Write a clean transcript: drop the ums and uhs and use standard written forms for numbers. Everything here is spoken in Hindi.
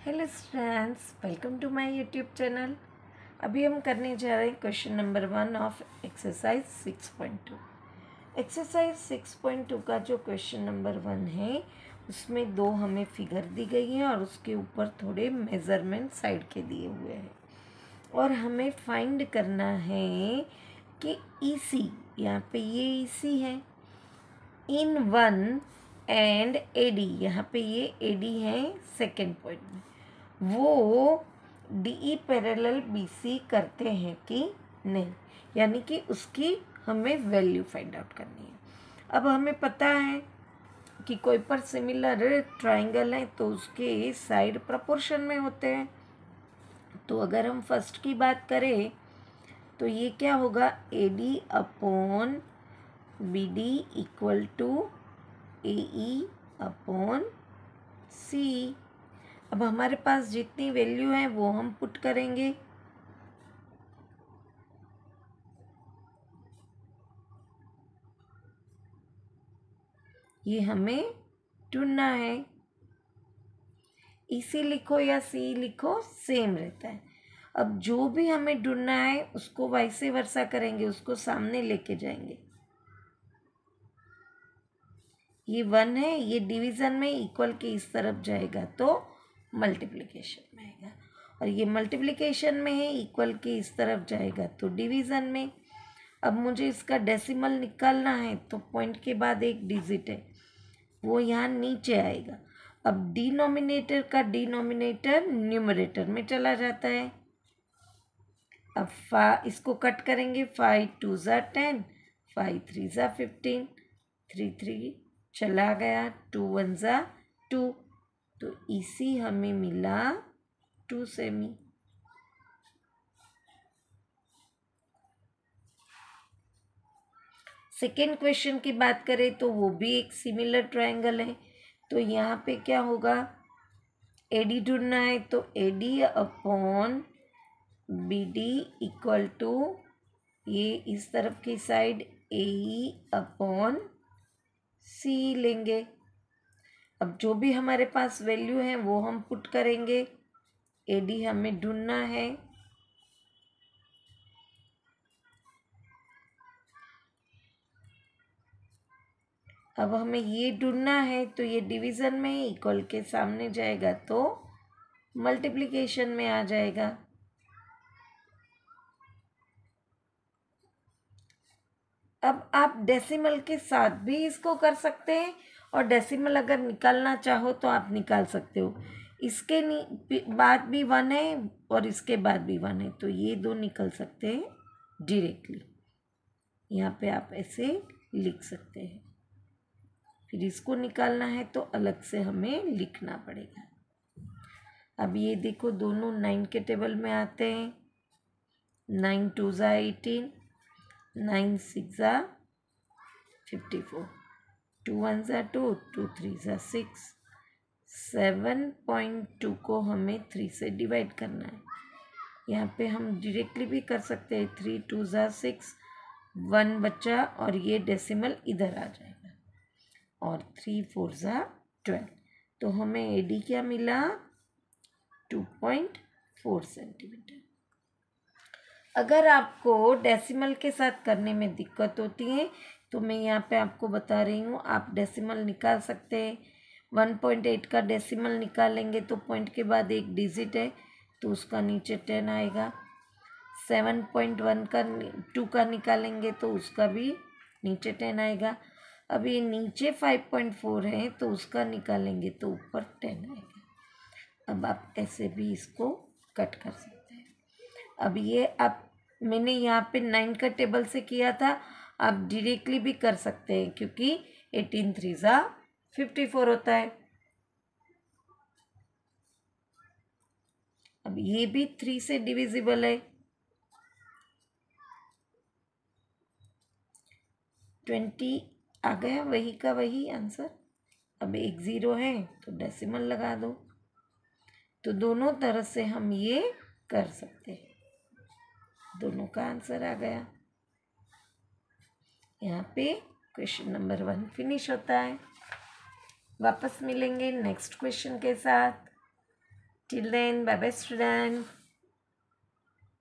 Hello students, welcome to my YouTube channel. अभी हम करने जा रहे हैं question number 1 of exercise 6.2। Exercise 6.2 का जो क्वेश्चन नंबर 1 है उसमें दो हमें फिगर दी गई हैं और उसके ऊपर थोड़े मेज़रमेंट साइड के दिए हुए हैं और हमें फाइंड करना है कि ईसी, यहाँ पे ये ईसी है इन 1 एंड एडी, यहाँ पे ये एडी है सेकेंड पॉइंट में, वो डीई पैरेलल बीसी करते हैं कि नहीं, यानी कि उसकी हमें वैल्यू फाइंड आउट करनी है। अब हमें पता है कि कोई पर सिमिलर ट्राइंगल है तो उसके साइड प्रोपोर्शन में होते हैं। तो अगर हम फर्स्ट की बात करें तो ये क्या होगा, AD upon B D equal to A E upon C. अब हमारे पास जितनी वैल्यू है वो हम पुट करेंगे। ये हमें ढूंढना है। इसी लिखो या सी लिखो, सेम रहता है। अब जो भी हमें ढूंढना है उसको वैसे वर्सा करेंगे, उसको सामने लेके जाएंगे। ये 1 है, ये डिवीज़न में इक्वल के इस तरफ जाएगा तो मल्टीप्लिकेशन में आएगा, और ये मल्टीप्लिकेशन में है, इक्वल के इस तरफ जाएगा तो डिवीज़न में। अब मुझे इसका डेसिमल निकालना है तो पॉइंट के बाद एक डिजिट है वो यहाँ नीचे आएगा। अब डिनोमिनेटर का डिनोमिनेटर न्यूमरेटर में चला जाता है। अब इसको कट करेंगे, 5 2 ज़ा 10, 5 3 ज़ा 15, 3 3 चला गया, 2 1 ज़ा 2, तो इसी हमें मिला 2 सेमी। सेकेंड क्वेश्चन की बात करें तो वो भी एक सिमिलर ट्रायंगल है। तो यहाँ पे क्या होगा, एडी ढूंढना है तो AD upon B D equal to ये इस तरफ की साइड ए अपॉन सी लेंगे। अब जो भी हमारे पास वैल्यू है वो हम पुट करेंगे। एडी हमें ढूंढना है, अब हमें ये ढूंढना है तो ये डिवीज़न में इक्वल के सामने जाएगा तो मल्टीप्लिकेशन में आ जाएगा। अब आप डेसिमल के साथ भी इसको कर सकते हैं और डेसिमल अगर निकालना चाहो तो आप निकाल सकते हो। इसके बाद भी 1 है और इसके बाद भी 1 है तो ये दो निकल सकते हैं डायरेक्टली। यहाँ पे आप ऐसे लिख सकते हैं। फिर इसको निकालना है तो अलग से हमें लिखना पड़ेगा। अब ये देखो दोनों 9 के टेबल में आते हैं। 9 2 ज़ा 18, 9 6 ज़ा 54, 2 1 ज़ा 2, 2 3 ज़ा 6। 7.2 को हमें 3 से डिवाइड करना है। यहाँ पे हम डायरेक्टली भी कर सकते हैं, 3 2 ज़ा 6, 1 बचा और ये डेसिमल इधर आ जाएगा, और 3 4 ज़ा 12। तो हमें एडी क्या मिला, 2.4 सेंटीमीटर। अगर आपको डेसिमल के साथ करने में दिक्कत होती है तो मैं यहाँ पे आपको बता रही हूँ, आप डेसिमल निकाल सकते हैं। 1.8 का डेसिमल निकालेंगे तो पॉइंट के बाद एक डिजिट है तो उसका नीचे 10 आएगा। 7.1 का 2 का निकालेंगे तो उसका भी नीचे 10 आएगा। अब ये नीचे 5.4 है तो उसका निकालेंगे तो ऊपर 10 आएगा। अब आप ऐसे भी इसको कट कर सकते हैं। अब ये आप, मैंने यहाँ पे 9 का टेबल से किया था, आप डायरेक्टली भी कर सकते हैं क्योंकि 18 3 ज़ा 54 होता है। अब ये भी 3 से डिविजिबल है। 20 आ गया, वही का वही आंसर। अब एक 0 है तो डेसिमल लगा दो। तो दोनों तरह से हम ये कर सकते हैं। दोनों का आंसर आ गया। यहाँ पे क्वेश्चन नंबर 1 फिनिश होता है। वापस मिलेंगे नेक्स्ट क्वेश्चन के साथ। Till then, bye bye, student.